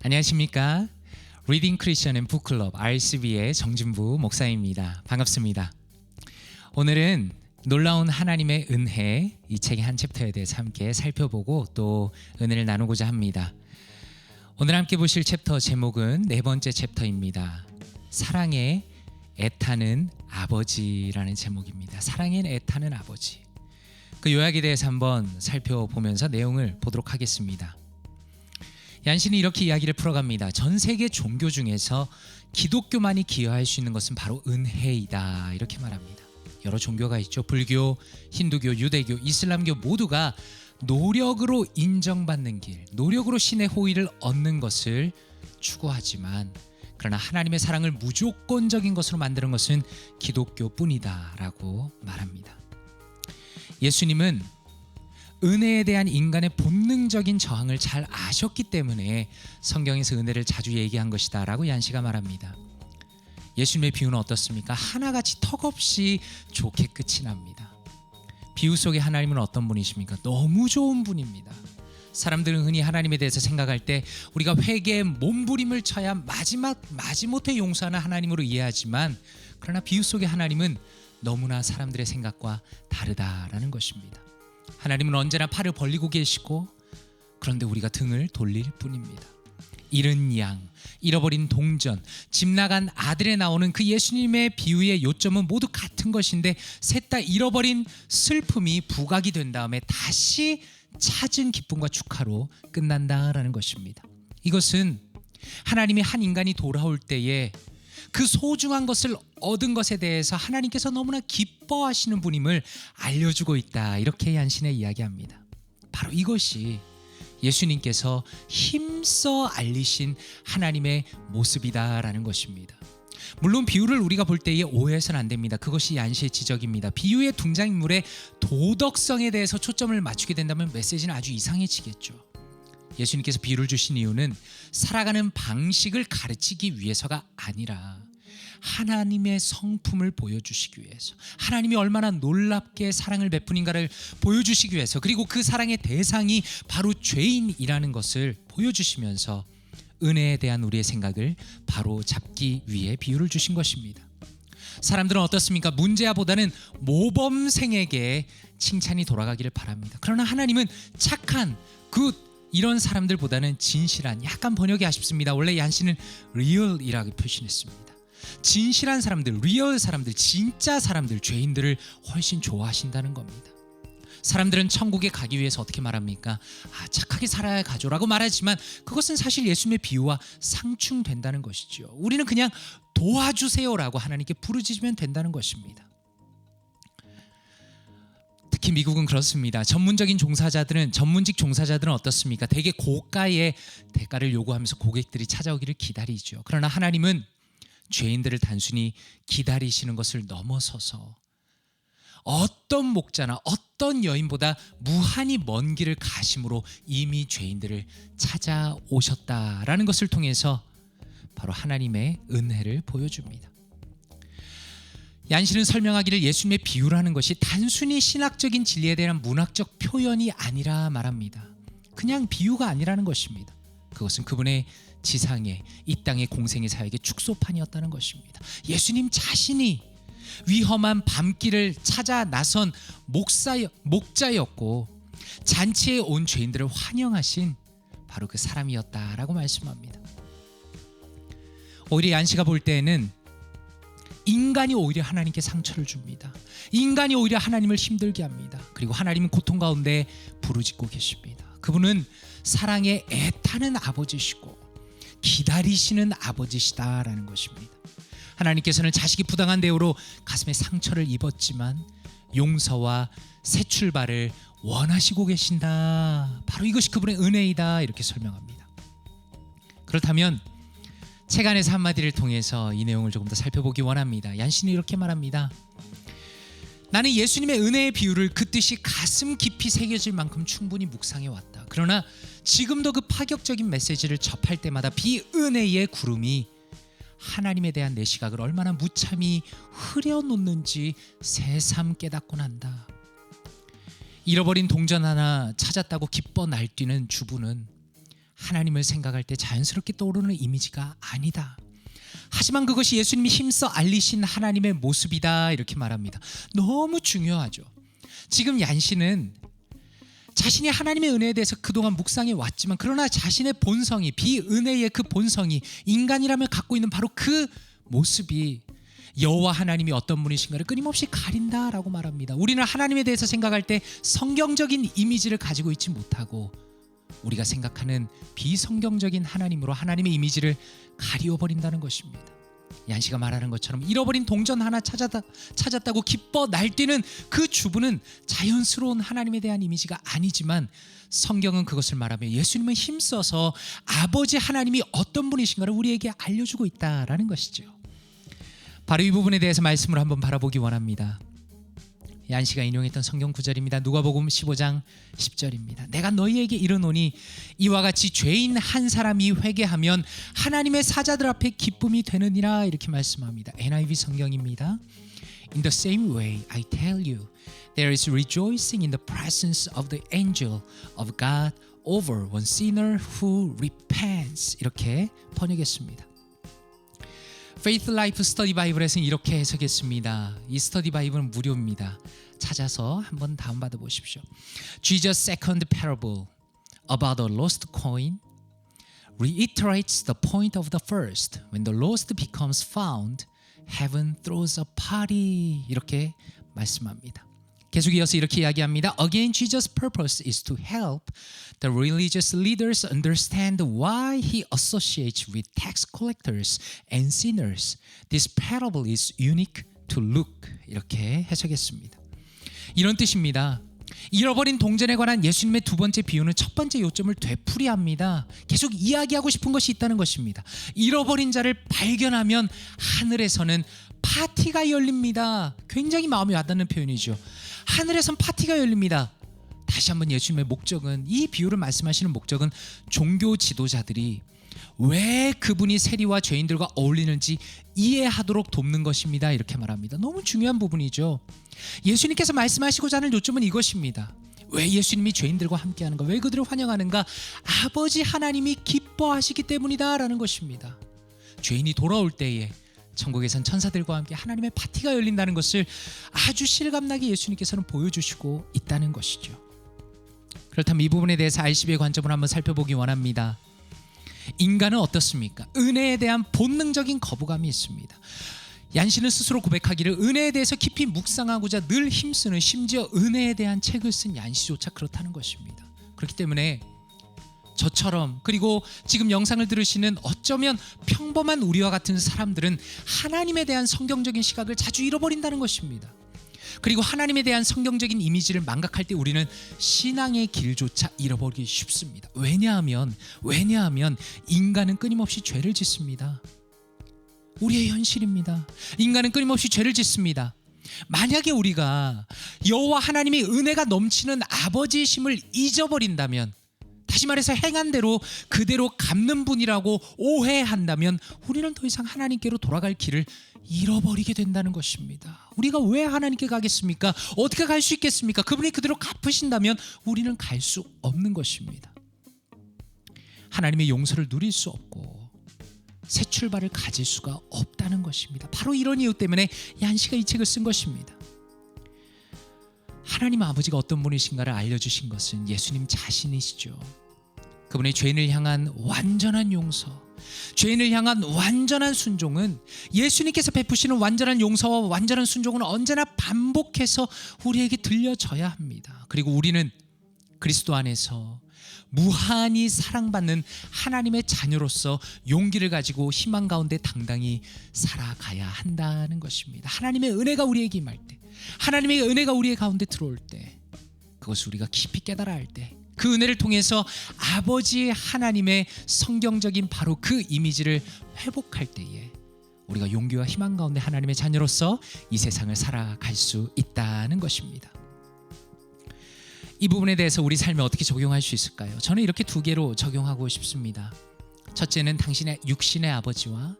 안녕하십니까? 리딩 크리스천 앤 북클럽 RCB의 정진부 목사입니다. 반갑습니다. 오늘은 놀라운 하나님의 은혜, 이 책의 한 챕터에 대해서 함께 살펴보고 또 은혜를 나누고자 합니다. 오늘 함께 보실 챕터 제목은 네 번째 챕터입니다. 사랑에 애타는 아버지라는 제목입니다. 사랑에 애타는 아버지. 그 요약에 대해서 한번 살펴보면서 내용을 보도록 하겠습니다. 얀신이 이렇게 이야기를 풀어갑니다. 전 세계 종교 중에서 기독교만이 기여할 수 있는 것은 바로 은혜이다, 이렇게 말합니다. 여러 종교가 있죠. 불교, 힌두교, 유대교, 이슬람교 모두가 노력으로 인정받는 길, 노력으로 신의 호의를 얻는 것을 추구하지만 그러나 하나님의 사랑을 무조건적인 것으로 만드는 것은 기독교뿐이다 라고 말합니다. 예수님은 은혜에 대한 인간의 본능적인 저항을 잘 아셨기 때문에 성경에서 은혜를 자주 얘기한 것이다 라고 얀시가 말합니다. 예수님의 비유는 어떻습니까? 하나같이 턱없이 좋게 끝이 납니다. 비유 속의 하나님은 어떤 분이십니까? 너무 좋은 분입니다. 사람들은 흔히 하나님에 대해서 생각할 때 우리가 회개에 몸부림을 쳐야 마지못해 용서하는 하나님으로 이해하지만, 그러나 비유 속의 하나님은 너무나 사람들의 생각과 다르다라는 것입니다. 하나님은 언제나 팔을 벌리고 계시고, 그런데 우리가 등을 돌릴 뿐입니다. 잃은 양, 잃어버린 동전, 집 나간 아들에 나오는 그 예수님의 비유의 요점은 모두 같은 것인데, 셋 다 잃어버린 슬픔이 부각이 된 다음에 다시 찾은 기쁨과 축하로 끝난다라는 것입니다. 이것은 하나님이 한 인간이 돌아올 때에 그 소중한 것을 얻은 것에 대해서 하나님께서 너무나 기뻐하시는 분임을 알려주고 있다, 이렇게 얀신에 이야기합니다. 바로 이것이 예수님께서 힘써 알리신 하나님의 모습이다라는 것입니다. 물론 비유를 우리가 볼 때에 오해해서는 안 됩니다. 그것이 얀시의 지적입니다. 비유의 등장인물의 도덕성에 대해서 초점을 맞추게 된다면 메시지는 아주 이상해지겠죠. 예수님께서 비유를 주신 이유는 살아가는 방식을 가르치기 위해서가 아니라 하나님의 성품을 보여주시기 위해서, 하나님이 얼마나 놀랍게 사랑을 베푸는가를 보여주시기 위해서, 그리고 그 사랑의 대상이 바로 죄인이라는 것을 보여주시면서 은혜에 대한 우리의 생각을 바로 잡기 위해 비유를 주신 것입니다. 사람들은 어떻습니까? 문제아보다는 모범생에게 칭찬이 돌아가기를 바랍니다. 그러나 하나님은 착한, 이런 사람들보다는 진실한, 약간 번역이 아쉽습니다. 원래 얀시는 리얼이라고 표현했습니다. 진실한 사람들, 리얼 사람들, 진짜 사람들, 죄인들을 훨씬 좋아하신다는 겁니다. 사람들은 천국에 가기 위해서 어떻게 말합니까? 착하게 살아야 가죠라고 말하지만 그것은 사실 예수님의 비유와 상충된다는 것이죠. 우리는 그냥 도와주세요라고 하나님께 부르짖으면 된다는 것입니다. 특히 미국은 그렇습니다. 전문직 종사자들은 어떻습니까? 되게 고가의 대가를 요구하면서 고객들이 찾아오기를 기다리죠. 그러나 하나님은 죄인들을 단순히 기다리시는 것을 넘어서서 어떤 목자나 어떤 여인보다 무한히 먼 길을 가심으로 이미 죄인들을 찾아오셨다라는 것을 통해서 바로 하나님의 은혜를 보여줍니다. 얀시는 설명하기를 예수님의 비유라는 것이 단순히 신학적인 진리에 대한 문학적 표현이 아니라 말합니다. 그냥 비유가 아니라는 것입니다. 그것은 그분의 지상의, 이 땅의 공생의 사역의 축소판이었다는 것입니다. 예수님 자신이 위험한 밤길을 찾아 나선 목자였고 잔치에 온 죄인들을 환영하신 바로 그 사람이었다라고 말씀합니다. 오히려 얀시가 볼 때에는 인간이 오히려 하나님께 상처를 줍니다. 인간이 오히려 하나님을 힘들게 합니다. 그리고 하나님은 고통 가운데 부르짖고 계십니다. 그분은 사랑에 애타는 아버지시고 기다리시는 아버지시다라는 것입니다. 하나님께서는 자식이 부당한 대우로 가슴에 상처를 입었지만 용서와 새 출발을 원하시고 계신다. 바로 이것이 그분의 은혜이다, 이렇게 설명합니다. 그렇다면 책 안에서 한마디를 통해서 이 내용을 조금 더 살펴보기 원합니다. 얀시는 이렇게 말합니다. 나는 예수님의 은혜의 비유를 그 뜻이 가슴 깊이 새겨질 만큼 충분히 묵상해 왔다. 그러나 지금도 그 파격적인 메시지를 접할 때마다 비은혜의 구름이 하나님에 대한 내 시각을 얼마나 무참히 흐려놓는지 새삼 깨닫곤 한다. 잃어버린 동전 하나 찾았다고 기뻐 날뛰는 주부는 하나님을 생각할 때 자연스럽게 떠오르는 이미지가 아니다. 하지만 그것이 예수님이 힘써 알리신 하나님의 모습이다 이렇게 말합니다. 너무 중요하죠. 지금 얀 씨는 자신이 하나님의 은혜에 대해서 그동안 묵상해 왔지만 그러나 자신의 본성이 비은혜의 그 본성이 인간이라면 갖고 있는 바로 그 모습이 여호와 하나님이 어떤 분이신가를 끊임없이 가린다라고 말합니다. 우리는 하나님에 대해서 생각할 때 성경적인 이미지를 가지고 있지 못하고 우리가 생각하는 비성경적인 하나님으로 하나님의 이미지를 가리워버린다는 것입니다. 얀 씨가 말하는 것처럼 잃어버린 동전 하나 찾았다고 기뻐 날뛰는 그 주부는 자연스러운 하나님에 대한 이미지가 아니지만 성경은 그것을 말하며 예수님은 힘써서 아버지 하나님이 어떤 분이신가를 우리에게 알려주고 있다라는 것이죠. 바로 이 부분에 대해서 말씀을 한번 바라보기 원합니다. 얀 씨가 인용했던 성경 구절입니다. 누가복음 15장 10절입니다. 내가 너희에게 이르노니 이와 같이 죄인 한 사람이 회개하면 하나님의 사자들 앞에 기쁨이 되느니라 이렇게 말씀합니다. NIV 성경입니다. In the same way I tell you there is rejoicing in the presence of the angel of God over one sinner who repents 이렇게 번역했습니다. Faith Life Study Bible에서는 이렇게 해석했습니다. 이 스터디 바이블은 무료입니다. 찾아서 한번 다운받아 보십시오. Jesus' second parable about a lost coin reiterates the point of the first. When the lost becomes found, heaven throws a party. 이렇게 말씀합니다. 계속 이어서 이렇게 이야기합니다. Again, Jesus' purpose is to help the religious leaders understand why he associates with tax collectors and sinners. This parable is unique to Luke. 이렇게 해석했습니다. 이런 뜻입니다. 잃어버린 동전에 관한 예수님의 두 번째 비유는 첫 번째 요점을 되풀이합니다. 계속 이야기하고 싶은 것이 있다는 것입니다. 잃어버린 자를 발견하면 하늘에서는 파티가 열립니다. 굉장히 마음이 와닿는 표현이죠. 하늘에선 파티가 열립니다. 다시 한번 예수님의 목적은, 이 비유를 말씀하시는 목적은 종교 지도자들이 왜 그분이 세리와 죄인들과 어울리는지 이해하도록 돕는 것입니다. 이렇게 말합니다. 너무 중요한 부분이죠. 예수님께서 말씀하시고자 하는 요점은 이것입니다. 왜 예수님이 죄인들과 함께하는가? 왜 그들을 환영하는가? 아버지 하나님이 기뻐하시기 때문이다 라는 것입니다. 죄인이 돌아올 때에 천국에선 천사들과 함께 하나님의 파티가 열린다는 것을 아주 실감나게 예수님께서는 보여주시고 있다는 것이죠. 그렇다면 이 부분에 대해서 RCB의 관점을 한번 살펴보기 원합니다. 인간은 어떻습니까? 은혜에 대한 본능적인 거부감이 있습니다. 얀 씨는 스스로 고백하기를 은혜에 대해서 깊이 묵상하고자 늘 힘쓰는, 심지어 은혜에 대한 책을 쓴 얀 씨조차 그렇다는 것입니다. 그렇기 때문에 저처럼, 그리고 지금 영상을 들으시는 어쩌면 평범한 우리와 같은 사람들은 하나님에 대한 성경적인 시각을 자주 잃어버린다는 것입니다. 그리고 하나님에 대한 성경적인 이미지를 망각할 때 우리는 신앙의 길조차 잃어버리기 쉽습니다. 왜냐하면 인간은 끊임없이 죄를 짓습니다. 우리의 현실입니다. 인간은 끊임없이 죄를 짓습니다. 만약에 우리가 여호와 하나님의 은혜가 넘치는 아버지이심을 잊어버린다면, 다시 말해서 행한 대로 그대로 갚는 분이라고 오해한다면 우리는 더 이상 하나님께로 돌아갈 길을 잃어버리게 된다는 것입니다. 우리가 왜 하나님께 가겠습니까? 어떻게 갈 수 있겠습니까? 그분이 그대로 갚으신다면 우리는 갈 수 없는 것입니다. 하나님의 용서를 누릴 수 없고 새 출발을 가질 수가 없다는 것입니다. 바로 이런 이유 때문에 얀 씨가 이 책을 쓴 것입니다. 하나님 아버지가 어떤 분이신가를 알려주신 것은 예수님 자신이시죠. 그분의 죄인을 향한 완전한 용서, 죄인을 향한 완전한 순종은, 예수님께서 베푸시는 완전한 용서와 완전한 순종은 언제나 반복해서 우리에게 들려져야 합니다. 그리고 우리는 그리스도 안에서 무한히 사랑받는 하나님의 자녀로서 용기를 가지고 희망 가운데 당당히 살아가야 한다는 것입니다. 하나님의 은혜가 우리에게 임할 때, 하나님의 은혜가 우리의 가운데 들어올 때, 그것을 우리가 깊이 깨달아 할 때, 그 은혜를 통해서 아버지 하나님의 성경적인 바로 그 이미지를 회복할 때에 우리가 용기와 희망 가운데 하나님의 자녀로서 이 세상을 살아갈 수 있다는 것입니다. 이 부분에 대해서 우리 삶에 어떻게 적용할 수 있을까요? 저는 이렇게 두 개로 적용하고 싶습니다. 첫째는 당신의 육신의 아버지와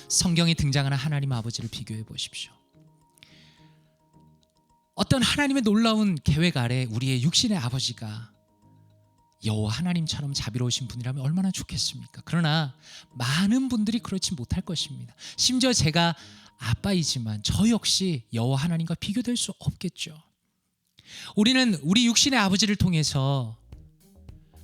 성경에 등장하는 하나님 아버지를 비교해 보십시오. 어떤 하나님의 놀라운 계획 아래 우리의 육신의 아버지가 여호와 하나님처럼 자비로우신 분이라면 얼마나 좋겠습니까? 그러나 많은 분들이 그렇지 못할 것입니다. 심지어 제가 아빠이지만 저 역시 여호와 하나님과 비교될 수 없겠죠. 우리는 우리 육신의 아버지를 통해서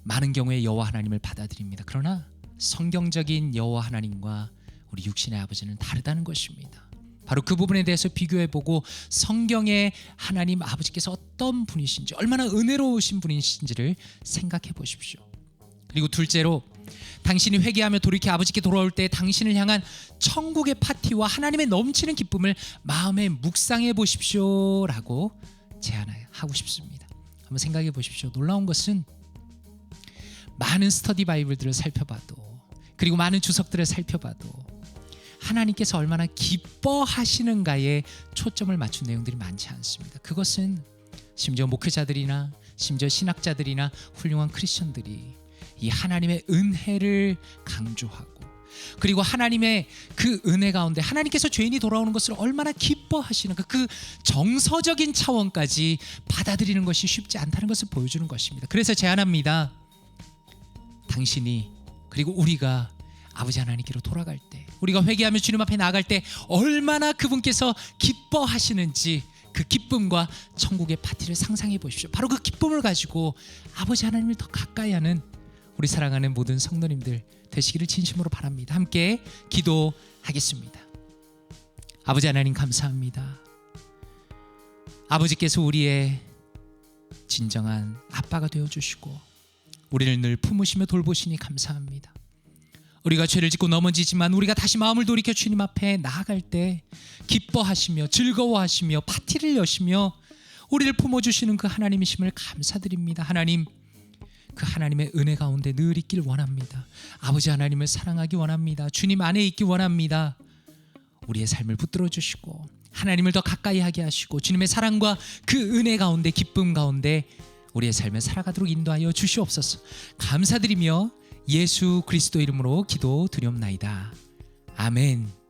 많은 경우에 여호와 하나님을 받아들입니다. 그러나 성경적인 여호와 하나님과 우리 육신의 아버지는 다르다는 것입니다. 바로 그 부분에 대해서 비교해보고 성경의 하나님 아버지께서 어떤 분이신지, 얼마나 은혜로우신 분이신지를 생각해 보십시오. 그리고 둘째로, 당신이 회개하며 돌이켜 아버지께 돌아올 때 당신을 향한 천국의 파티와 하나님의 넘치는 기쁨을 마음에 묵상해 보십시오 라고 제안하고 싶습니다. 한번 생각해 보십시오. 놀라운 것은 많은 스터디 바이블들을 살펴봐도, 그리고 많은 주석들을 살펴봐도 하나님께서 얼마나 기뻐하시는가에 초점을 맞춘 내용들이 많지 않습니다. 그것은 심지어 목회자들이나 심지어 신학자들이나 훌륭한 크리스천들이 이 하나님의 은혜를 강조하고, 그리고 하나님의 그 은혜 가운데 하나님께서 죄인이 돌아오는 것을 얼마나 기뻐하시는가, 그 정서적인 차원까지 받아들이는 것이 쉽지 않다는 것을 보여주는 것입니다. 그래서 제안합니다. 당신이, 그리고 우리가 아버지 하나님께로 돌아갈 때, 우리가 회개하며 주님 앞에 나아갈 때 얼마나 그분께서 기뻐하시는지, 그 기쁨과 천국의 파티를 상상해 보십시오. 바로 그 기쁨을 가지고 아버지 하나님을 더 가까이 하는 우리 사랑하는 모든 성도님들 되시기를 진심으로 바랍니다. 함께 기도하겠습니다. 아버지 하나님, 감사합니다. 아버지께서 우리의 진정한 아빠가 되어주시고 우리를 늘 품으시며 돌보시니 감사합니다. 우리가 죄를 짓고 넘어지지만 우리가 다시 마음을 돌이켜 주님 앞에 나아갈 때 기뻐하시며 즐거워하시며 파티를 여시며 우리를 품어주시는 그 하나님이심을 감사드립니다. 하나님, 그 하나님의 은혜 가운데 늘 있길 원합니다. 아버지 하나님을 사랑하기 원합니다. 주님 안에 있기 원합니다. 우리의 삶을 붙들어 주시고 하나님을 더 가까이 하게 하시고 주님의 사랑과 그 은혜 가운데, 기쁨 가운데 우리의 삶을 살아가도록 인도하여 주시옵소서. 감사드리며 예수 그리스도 이름으로 기도드리옵나이다. 아멘.